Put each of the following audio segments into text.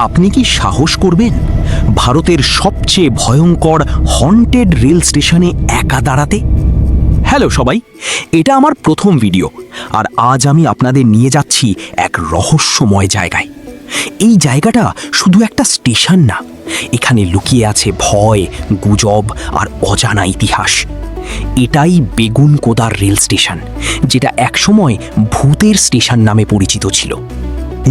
আপনি কি সাহস করবেন ভারতের সবচেয়ে ভয়ঙ্কর হন্টেড রেল স্টেশনে একা দাঁড়াতে? হ্যালো সবাই, এটা আমার প্রথম ভিডিও, আর আজ আমি আপনাদের নিয়ে যাচ্ছি এক রহস্যময় জায়গায়। এই জায়গাটা শুধু একটা স্টেশন না, এখানে লুকিয়ে আছে ভয়, গুজব আর অজানা ইতিহাস। এটাই বেগুনকোদার রেল স্টেশন, যেটা একসময় ভূতের স্টেশন নামে পরিচিত ছিল।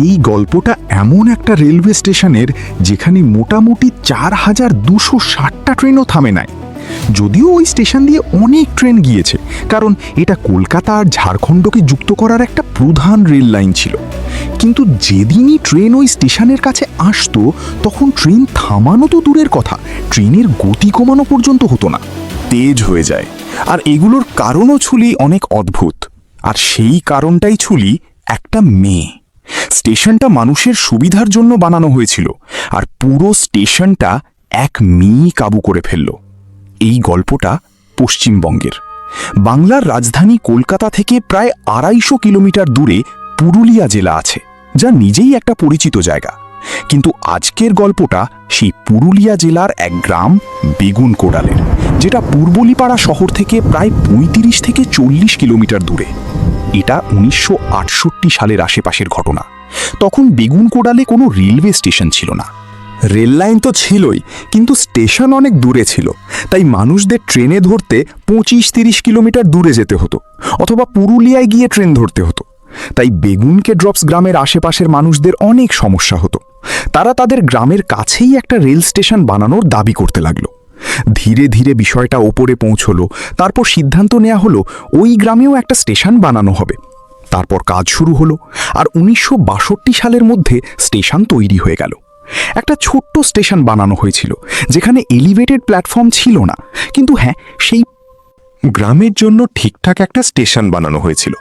এই গল্পটা এমন একটা রেলওয়ে স্টেশনের যেখানে মোটামুটি 4260টা ট্রেনও থামে নাই। যদিও ওই স্টেশন দিয়ে অনেক ট্রেন গিয়েছে, কারণ এটা কলকাতা আর ঝাড়খণ্ডকে যুক্ত করার একটা প্রধান রেল লাইন ছিল। কিন্তু যেদিনই ট্রেন ওই স্টেশনের কাছে আসতো, তখন ট্রেন থামানো তো দূরের কথা, ট্রেনের গতি কমানো পর্যন্ত হতো না, তেজ হয়ে যায়। আর এগুলোর কারণও ছুলি অনেক অদ্ভুত। আর সেই কারণটাই ছুলি একটা মেয়ে। স্টেশনটা মানুষের সুবিধার জন্য বানানো হয়েছিল, আর পুরো স্টেশনটা এক মেয়ে কাবু করে ফেলল। এই গল্পটা পশ্চিমবঙ্গের। বাংলার রাজধানী কলকাতা থেকে প্রায় 250 কিলোমিটার দূরে পুরুলিয়া জেলা আছে, যা নিজেই একটা পরিচিত জায়গা। কিন্তু আজকের গল্পটা সেই পুরুলিয়া জেলার এক গ্রাম বেগুনকোড়ালের, যেটা পূর্বলীপাড়া শহর থেকে প্রায় 35 থেকে 40 কিলোমিটার দূরে। এটা 1968 সালের আশেপাশের ঘটনা। তখন বেগুনকোড়ালে কোনো রেলওয়ে স্টেশন ছিল না। রেল লাইন তো ছিলই, কিন্তু স্টেশন অনেক দূরে ছিল, তাই মানুষদের ট্রেনে ধরতে 25-30 কিলোমিটার দূরে যেতে হতো, অথবা পুরুলিয়ায় গিয়ে ট্রেন ধরতে হতো। তাই বেগুনকে ড্রপস গ্রামের আশেপাশের মানুষদের অনেক সমস্যা হতো। তারা তাদের গ্রামের কাছেই একটা রেল স্টেশন বানানোর দাবি করতে লাগলো। ধীরে ধীরে বিষয়টা ওপরে পৌঁছলো। তারপর সিদ্ধান্ত নেওয়া হলো ওই গ্রামেও একটা স্টেশন বানানো হবে। তারপর কাজ শুরু হলো, আর 1962 সালের মধ্যে স্টেশন তৈরি হয়ে গেল। একটা ছোট্ট স্টেশন বানানো হয়েছিল, যেখানে এলিভেটেড প্ল্যাটফর্ম ছিল না, কিন্তু হ্যাঁ, সেই গ্রামের জন্য ঠিকঠাক একটা স্টেশন বানানো হয়েছিল,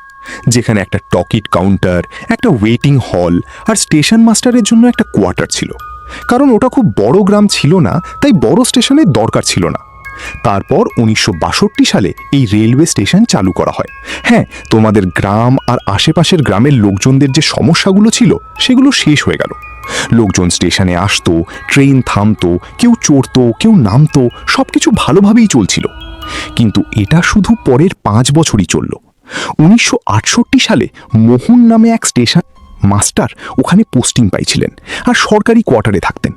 যেখানে একটা টকিট কাউন্টার, একটা ওয়েটিং হল আর স্টেশন মাস্টারের জন্য একটা কোয়ার্টার ছিল। কারণ ওটা খুব বড় গ্রাম ছিল না, তাই বড় স্টেশনের দরকার ছিল না। তারপর 1962 সালে এই রেলওয়ে স্টেশন চালু করা হয়। হ্যাঁ, তোমাদের গ্রাম আর আশেপাশের গ্রামের লোকজনদের যে সমস্যাগুলো ছিল, সেগুলো শেষ হয়ে গেল। লোকজন স্টেশনে আসতো, ট্রেন থামতো, কেউ চড়তো, কেউ নামতো, সবকিছু ভালোভাবেই চলছিল। কিন্তু এটা শুধু পরের 5 বছরই চলল। 1968 সালে মোহন নামে এক স্টেশন মাস্টার ওখানে পোস্টিং পাইছিলেন, আর সরকারি কোয়ার্টারে থাকতেন।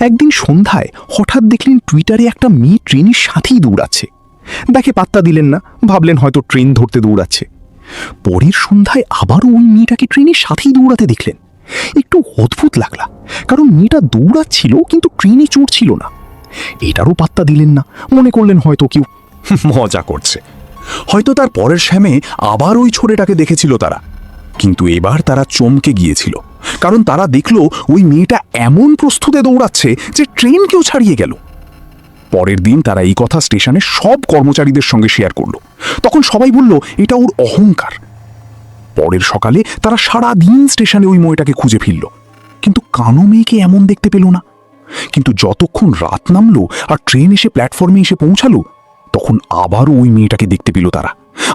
একদিন সন্ধ্যায় হঠাৎ দেখলেন টুইটারে একটা মেয়ে ট্রেনের সাথেই দৌড়াচ্ছে। দেখে পাত্তা দিলেন না, ভাবলেন হয়তো ট্রেন ধরতে দৌড়াচ্ছে। পরের সন্ধ্যায় আবারও ওই মেয়েটাকে ট্রেনের সাথেই দৌড়াতে দেখলেন। একটু অদ্ভুত লাগলা, কারণ মেয়েটা দৌড়াচ্ছিল কিন্তু ট্রেনে চড়ছিল না। এটারও পাত্তা দিলেন না, মনে করলেন হয়তো কেউ মজা করছে। হয়তো তার পরের শ্যামে আবার ওই ছোড়েটাকে দেখেছিল তারা। কিন্তু এবার তারা চমকে গিয়েছিল, কারণ তারা দেখল ওই মেয়েটা এমন প্রস্তুতে দৌড়াচ্ছে যে ট্রেনকেও ছাড়িয়ে গেল। পরের দিন তারা এই কথা স্টেশনের সব কর্মচারীদের সঙ্গে শেয়ার করলো। তখন সবাই বলল এটা ওর অহংকার। পরের সকালে তারা সারা দিন স্টেশনে ওই মেয়েটাকে খুঁজে ফিরল, কিন্তু কানো মেয়েকে এমন দেখতে পেল না। কিন্তু যতক্ষণ রাত নামলো আর ট্রেন এসে প্ল্যাটফর্মে এসে পৌঁছালো, তখন আবারও ওই মেয়েটাকে দেখতে পেল তারা।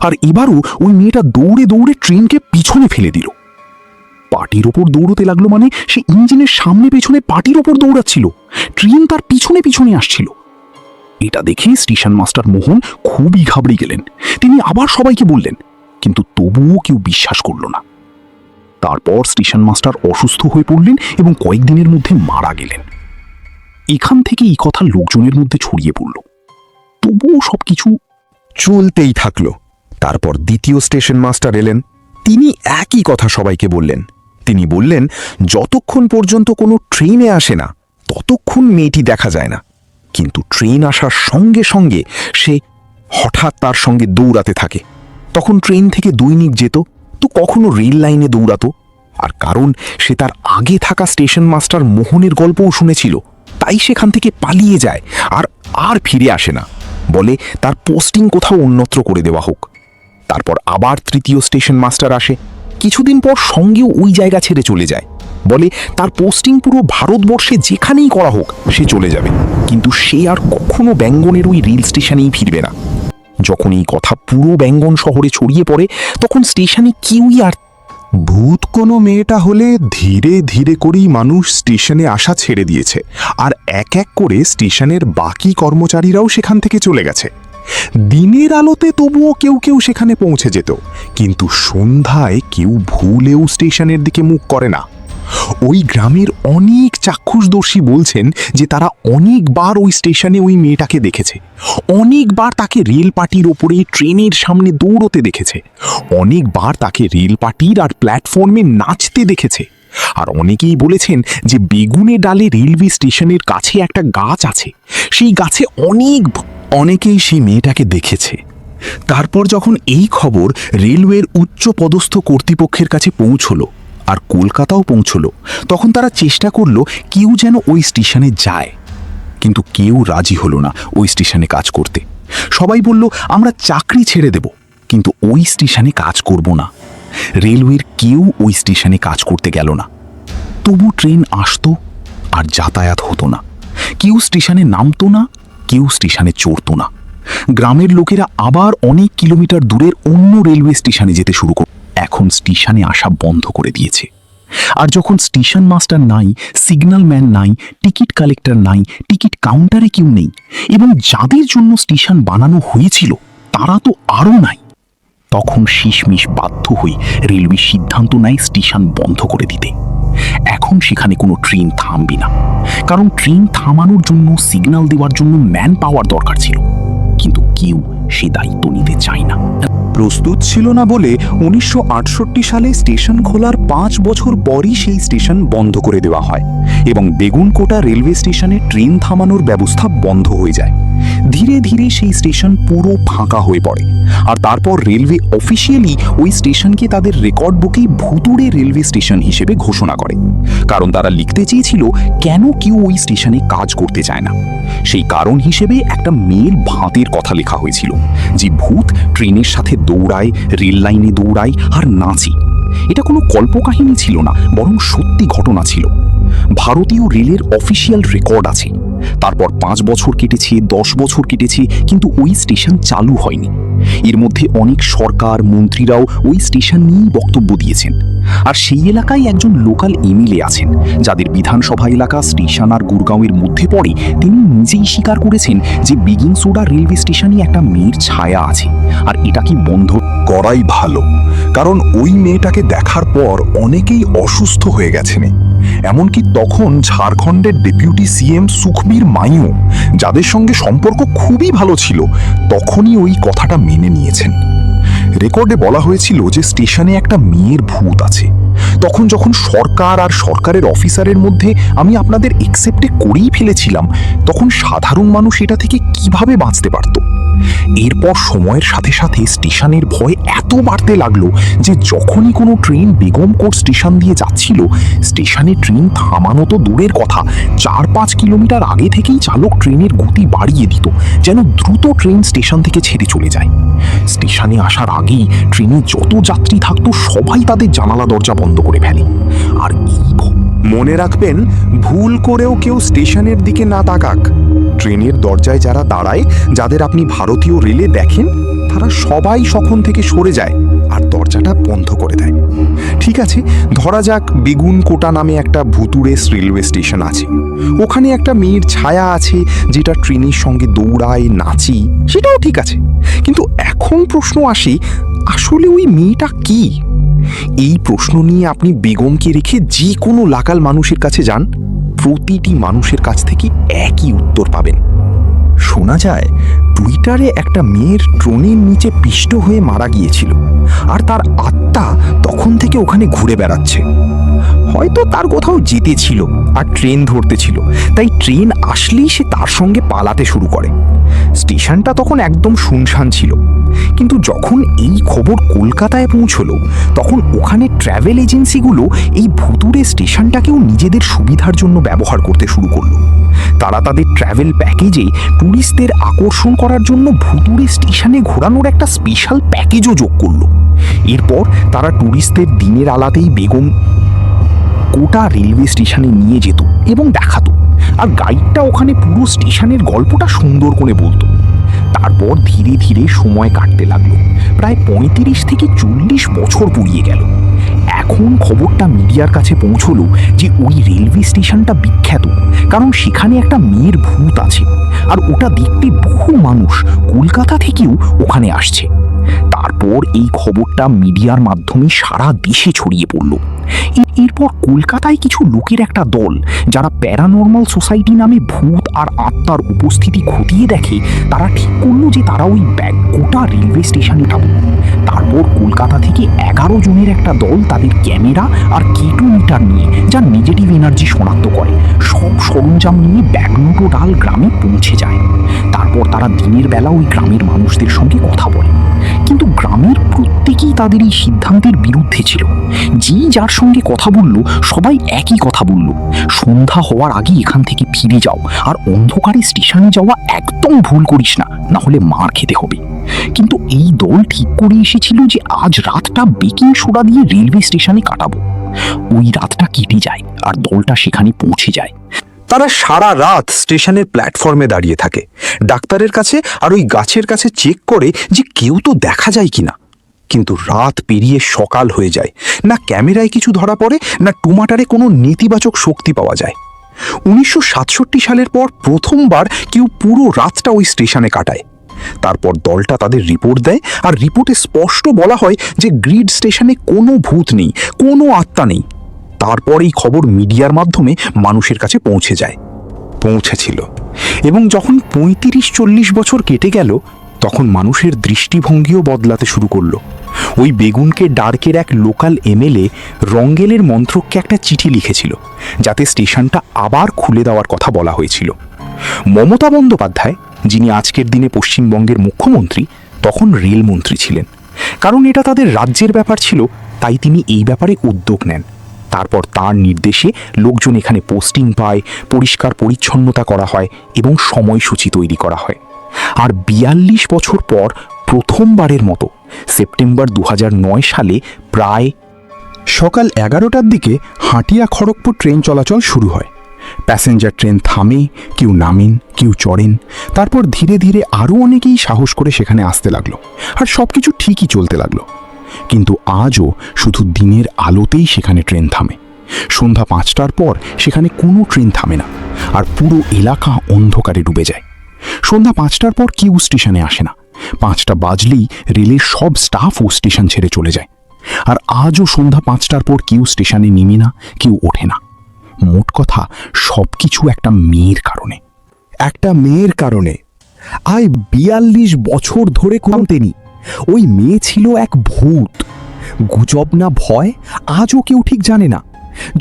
আর এবারও ওই মেয়েটা দৌড়ে দৌড়ে ট্রেনকে পিছনে ফেলে দিল। পাটির ওপর দৌড়তে লাগলো, মানে সে ইঞ্জিনের সামনে পেছনে পাটির ওপর দৌড়াচ্ছিল, ট্রেন তার পিছনে পিছনে আসছিল। এটা দেখে স্টেশন মাস্টার মোহন খুবই ঘাবড়ে গেলেন। তিনি আবার সবাইকে বললেন, কিন্তু তবুও কেউ বিশ্বাস করল না। তারপর স্টেশন মাস্টার অসুস্থ হয়ে পড়লেন এবং কয়েকদিনের মধ্যে মারা গেলেন। এখান থেকে এই কথা লোকজনের মধ্যে ছড়িয়ে পড়ল। তবুও সবকিছু চলতেই থাকলো। তারপর দ্বিতীয় স্টেশন মাস্টার এলেন। তিনি একই কথা সবাইকে বললেন। তিনি বললেন, যতক্ষণ পর্যন্ত কোনো ট্রেনে আসে না, ততক্ষণ মেয়েটি দেখা যায় না। কিন্তু ট্রেন আসার সঙ্গে সঙ্গে সে হঠাৎ তার সঙ্গে দৌড়াতে থাকে। তখন ট্রেন থেকে দৈনিক যেত, তো কখনো রেল লাইনে দৌড়াতো। আর কারণ সে তার আগে থাকা স্টেশন মাস্টার মোহনের গল্পও শুনেছিল, তাই সেখান থেকে পালিয়ে যায় আর আর ফিরে আসে না। বলে তার পোস্টিং কোথাও অন্যত্র করে দেওয়া হোক। তারপর আবার তৃতীয় স্টেশন মাস্টার আসে। কিছুদিন পর সঙ্গেও ওই জায়গা ছেড়ে চলে যায়। বলে তার পোস্টিং পুরো ভারতবর্ষে যেখানেই করা হোক সে চলে যাবে, কিন্তু সে আর কখনো বেঙ্গনের ওই রেল স্টেশনেই ফিরবে না। যখন এই কথা পুরো বেঙ্গন শহরে ছড়িয়ে পড়ে, তখন স্টেশনে কেউই আর ভূত কোনো মেয়েটা হলে ধীরে ধীরে করেই মানুষ স্টেশনে আসা ছেড়ে দিয়েছে, আর এক এক করে স্টেশনের বাকি কর্মচারীরাও সেখান থেকে চলে গেছে। দিনের আলোতে তবুও কেউ কেউ সেখানে পৌঁছে যেত, কিন্তু সন্ধ্যায় কেউ ভুলেও স্টেশনের দিকে মুখ করে না। ওই গ্রামের অনেক চাক্ষুষদর্শী বলছেন যে তারা অনেকবার ওই স্টেশনে ওই মেয়েটাকে দেখেছে, অনেকবার তাকে রেল পাটির ওপরে ট্রেনের সামনে দৌড়তে দেখেছে, অনেকবার তাকে রেল পাটির আর প্ল্যাটফর্মে নাচতে দেখেছে। আর অনেকেই বলেছেন যে বেগুনে ডালে রেলওয়ে স্টেশনের কাছে একটা গাছ আছে, সেই গাছে অনেকেই সেই মেয়েটাকে দেখেছে। তারপর যখন এই খবর রেলওয়ের উচ্চ পদস্থ কর্তৃপক্ষের কাছে পৌঁছলো আর কলকাতাও পৌঁছলো, তখন তারা চেষ্টা করলো কেউ যেন ওই স্টেশনে যায়, কিন্তু কেউ রাজি হলো না ওই স্টেশনে কাজ করতে। সবাই বলল আমরা চাকরি ছেড়ে দেব, কিন্তু ওই স্টেশনে কাজ করব না। রেলওয়ের কেউ ওই স্টেশনে কাজ করতে গেল না। তবু ট্রেন আসতো আর যাতায়াত হতো না। কেউ স্টেশনে নামতো না, কেউ স্টেশনে চড়তো না। গ্রামের লোকেরা আবার অনেক কিলোমিটার দূরের অন্য রেলওয়ে স্টেশনে যেতে শুরু করল। এখন স্টেশনে আসা বন্ধ করে দিয়েছে। আর যখন স্টেশন মাস্টার নাই, সিগন্যাল ম্যান নাই, টিকিট কালেক্টর নাই, টিকিট কাউন্টারে কেউ নেই, এবং যাদের জন্য স্টেশন বানানো হয়েছিল তারা তো আরও নাই, তখন শেষমেশ বাধ্য হয়ে রেলওয়ে সিদ্ধান্ত নেয় স্টেশন বন্ধ করে দিতে। এখন সেখানে কোনো ট্রেন থামবে না, কারণ ট্রেন থামানোর জন্য সিগন্যাল দেওয়ার জন্য ম্যান পাওয়ার দরকার ছিল, কিন্তু কেউ সে দায়িত্ব নিতে চায় না। প্রস্তুত ছিল না বলে 1968 সালে স্টেশন খোলার 5 বছর পরই সেই স্টেশন বন্ধ করে দেওয়া হয় এবং বেগুনকোটা রেলওয়ে স্টেশনে ট্রেন থামানোর ব্যবস্থা বন্ধ হয়ে যায়। ধীরে ধীরে সেই স্টেশন পুরো ফাঁকা হয়ে পড়ে, আর তারপর রেলওয়ে অফিসিয়ালি ওই স্টেশনকে তাদের রেকর্ড বুকেই ভুতুড়ে রেলওয়ে স্টেশন হিসেবে ঘোষণা করে, কারণ তারা লিখতে চেয়েছিল কেন কেউ ওই স্টেশনে কাজ করতে চায় না। সেই কারণ হিসেবে একটা মেয়ের ভাঁতের কথা লেখা হয়েছিল, যে ভূত ট্রেনের সাথে দৌড়ায়, রেল লাইনে দৌড়ায় আর নাচে। এটা কোনো কল্পকাহিনী ছিল না, বরং সত্যি ঘটনা ছিল। ভারতীয় রেলের অফিসিয়াল রেকর্ড আছে। তারপর 5 বছর কেটেছে, 10 বছর কেটেছে, কিন্তু ওই স্টেশন চালু হয়নি। এর মধ্যে অনেক সরকার মন্ত্রীরাও ওই স্টেশন নিয়েই বক্তব্য দিয়েছেন। আর সেই এলাকায় একজন লোকাল এমএলএ আছেন, যাদের বিধানসভা এলাকা স্টেশন আর গুরগাঁওয়ের মধ্যে পড়ে। তিনি নিজেই স্বীকার করেছেন যে বেগিংসোডা রেলওয়ে স্টেশনে একটা মেয়ের ছায়া আছে, আর এটাকে বন্ধ করাই ভালো, কারণ ওই মেয়েটাকে দেখার পর অনেকেই অসুস্থ হয়ে গেছেন। এমনকি তখন ঝাড়খণ্ডের ডেপুটি সিএম সুখবীর মাইও, যাদের সঙ্গে সম্পর্ক খুবই ভালো ছিল, তখনই ওই কথাটা মেনে নিয়েছেন। রেকর্ডে বলা হয়েছিল যে স্টেশনে একটা মেয়ের ভূত আছে। তখন যখন সরকার আর সরকারের অফিসারের মধ্যে আমি আপনাদের একসেপ্টে করেই ফেলেছিলাম, তখন সাধারণ মানুষ এটা থেকে কিভাবে বাঁচতে পারত? এরপর সময়ের সাথে সাথে স্টেশনের ভয় এত বাড়তে লাগলো যে যখনই কোনো ট্রেন বেগমকোট স্টেশন দিয়ে যাচ্ছিল, স্টেশনে ট্রেন থামানো তো দূরের কথা, 4-5 কিলোমিটার আগে থেকেই চালক ট্রেনের গতি বাড়িয়ে দিত, যেন দ্রুত ট্রেন স্টেশন থেকে ছেড়ে চলে যায়। স্টেশনে আসার আগেই ট্রেনে যত যাত্রী থাকতো সবাই তাদের জানালা দরজা বন্ধ করে ফেলে। আর মনে রাখবেন, ভুল করেও কেউ স্টেশনের দিকে না তাকাক। ট্রেনের দরজায় যারা দাঁড়ায়, যাদের আপনি ভারতীয় রেলে দেখেন, তারা সবাই সখন থেকে সরে যায় আর দরজাটা বন্ধ করে দেয়। ঠিক আছে, ধরা যাক বেগুনকোটা নামে একটা ভুতুড়ে রেলওয়ে স্টেশন আছে, ওখানে একটা মেয়ের ছায়া আছে যেটা ট্রেনের সঙ্গে দৌড়ায়, নাচি, সেটাও ঠিক আছে। কিন্তু এখন প্রশ্ন আসে, আসলে ওই মেয়েটা কি? এই প্রশ্ন নিয়ে আপনি বেগমকে রেখে যে কোনো লাকাল মানুষের কাছে যান, প্রতিটি মানুষের কাছ থেকে একই উত্তর পাবেন। শোনা যায় টুইটারে একটা মেয়ের ট্রেনের নিচে পিষ্ট হয়ে মারা গিয়েছিল, আর তার আত্মা তখন থেকে ওখানে ঘুরে বেড়াচ্ছে। হয়তো তার কোথাও যেতে ছিল আর ট্রেন ধরতে ছিল, তাই ট্রেন আসলেই সে তার সঙ্গে পালাতে শুরু করে। স্টেশনটা তখন একদম শুনশান ছিল, কিন্তু যখন এই খবর কলকাতায় পৌঁছলো, তখন ওখানে ট্রাভেল এজেন্সিগুলো এই ভুতুড়ে স্টেশনটাকেও নিজেদের সুবিধার জন্য ব্যবহার করতে শুরু করলো। তারা তাদের ট্রাভেল প্যাকেজে ট্যুরিস্টদের আকর্ষণ করার জন্য ভুতুড়ে স্টেশনে ঘোরানোর একটা স্পেশাল প্যাকেজও যোগ করলো। এরপর তারা ট্যুরিস্টদের দিনের আলাতেই বেগমকোটা রেলওয়ে স্টেশনে নিয়ে যেত এবং দেখাতো, আর গাইডটা ওখানে পুরো স্টেশনের গল্পটা সুন্দর করে বলতো। তারপর ধীরে ধীরে সময় কাটতে লাগলো, প্রায় 35 থেকে 40 বছর পুড়িয়ে গেল। এখন খবরটা মিডিয়ার কাছে পৌঁছলো যে ওই রেলওয়ে স্টেশনটা বিখ্যাত, কারণ সেখানে একটা মেয়ের ভূত আছে, আর ওটা দেখতে বহু মানুষ কলকাতা থেকেও ওখানে আসছে। তারপর এই খবরটা মিডিয়ার মাধ্যমে সারা দেশে ছড়িয়ে পড়ল। এরপর কলকাতায় কিছু লোকের একটা দল, যারা প্যারানর্মাল সোসাইটি নামে ভূত আর আত্মার উপস্থিতি খতিয়ে দেখে, তারা ঠিক করলো যে তারা ওই গোটা রেলওয়ে স্টেশনে যাবে। তারপর কলকাতা থেকে 11 জনের একটা দল তাদের ক্যামেরা আর কিটোমিটার নিয়ে, যা নেগেটিভ এনার্জি শনাক্ত করে, সব সরঞ্জাম নিয়ে ব্যাগনোটোডাল গ্রামে পৌঁছে যায়। তারপর তারা দিনের বেলা ওই গ্রামের মানুষদের সঙ্গে কথা বলে, কিন্তু গ্রামের প্রত্যেকেই তাদের এই সিদ্ধান্তের বিরুদ্ধে ছিল। যে যার সঙ্গে কথা বলল, সবাই একই কথা বলল, সন্ধ্যা হওয়ার আগে এখান থেকে ফিরে যাও, আর অন্ধকারে স্টেশনে যাওয়া একদম ভুল করিস না, না হলে মার খেতে হবে। কিন্তু এই দল ঠিক করে এসেছিল যে আজ রাতটা বেকিং সোডা দিয়ে রেলওয়ে স্টেশনে কাটাবো। ওই রাতটা কেটে যায় আর দলটা সেখানে পৌঁছে যায়। তারা সারা রাত স্টেশনের প্ল্যাটফর্মে দাঁড়িয়ে থাকে, ডাক্তারের কাছে আর ওই গাছের কাছে চেক করে যে কেউ তো দেখা যায় কিনা। কিন্তু রাত পেরিয়ে সকাল হয়ে যায়, না ক্যামেরায় কিছু ধরা পড়ে, না টুমাটারে কোনো নেতিবাচক শক্তি পাওয়া যায়। 1967 সালের পর প্রথমবার কেউ পুরো রাতটা ওই স্টেশনে কাটায়। তারপর দলটা তাদের রিপোর্ট দেয়, আর রিপোর্টে স্পষ্ট বলা হয় যে গ্রিড স্টেশনে কোনো ভূত নেই, কোনো আত্মা নেই। তারপর এই খবর মিডিয়ার মাধ্যমে মানুষের কাছে পৌঁছেছিল। এবং যখন 35-40 বছর কেটে গেল, তখন মানুষের দৃষ্টিভঙ্গিও বদলাতে শুরু করলো। ওই বেগুনকে ডার্কের এক লোকাল এমএলএ রঙ্গেলের মন্ত্রককে একটা চিঠি লিখেছিল, যাতে স্টেশনটা আবার খুলে দেওয়ার কথা বলা হয়েছিল। মমতা বন্দ্যোপাধ্যায়, যিনি আজকের দিনে পশ্চিমবঙ্গের মুখ্যমন্ত্রী, তখন রেলমন্ত্রী ছিলেন। কারণ এটা তাদের রাজ্যের ব্যাপার ছিল, তাই তিনি এই ব্যাপারে উদ্যোগ নেন। তারপর তার নির্দেশে লোকজন এখানে পোস্টিং পায়, পরিষ্কার পরিচ্ছন্নতা করা হয় এবং সময়সূচি তৈরি করা হয়। আর 42 বছর পর প্রথমবারের মতো সেপ্টেম্বর 2009 সালে প্রায় সকাল 11টার দিকে হাটিয়া খড়গপুর ট্রেন চলাচল শুরু হয়। প্যাসেঞ্জার ট্রেন থামে, কেউ নামেন, কেউ চড়েন। তারপর ধীরে ধীরে আরও অনেকেই সাহস করে সেখানে আসতে লাগলো, আর সব কিছু ঠিকই চলতে লাগলো। কিন্তু আজও শুধু দিনের আলোতেই সেখানে ট্রেন থামে। সন্ধ্যা 5টার পর সেখানে কোনো ট্রেন থামে না, আর পুরো এলাকা অন্ধকারে ডুবে যায়। সন্ধ্যা 5টার পর কেউ স্টেশনে আসে না। 5টা বাজলেই রেলের সব স্টাফও স্টেশন ছেড়ে চলে যায়। আর আজও সন্ধ্যা 5টার পর কেউ স্টেশনে নেমে না, কেউ ওঠে না। মোট কথা, সব কিছু একটা মেয়ের কারণে। আজ 42 বছর ধরে কমতেনি ওই মেয়ে ছিল এক ভূত। গুজব না ভয়, আজও কেউ ঠিক জানে না।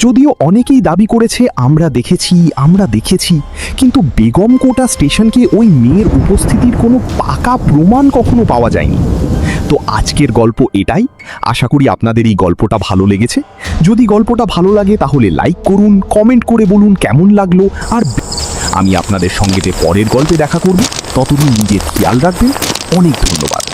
যদিও অনেকেই দাবি করেছে আমরা দেখেছি, কিন্তু বেগমকোটা স্টেশনকে ওই মেয়ের উপস্থিতির কোনো পাকা প্রমাণ কখনো পাওয়া যায়নি। তো আজকের গল্প এটাই। আশা করি আপনাদের এই গল্পটা ভালো লেগেছে। যদি গল্পটা ভালো লাগে তাহলে লাইক করুন, কমেন্ট করে বলুন কেমন লাগলো। আর আমি আপনাদের সঙ্গে পরের গল্পে দেখা করব। ততদিন নিজের খেয়াল রাখবেন। অনেক ধন্যবাদ।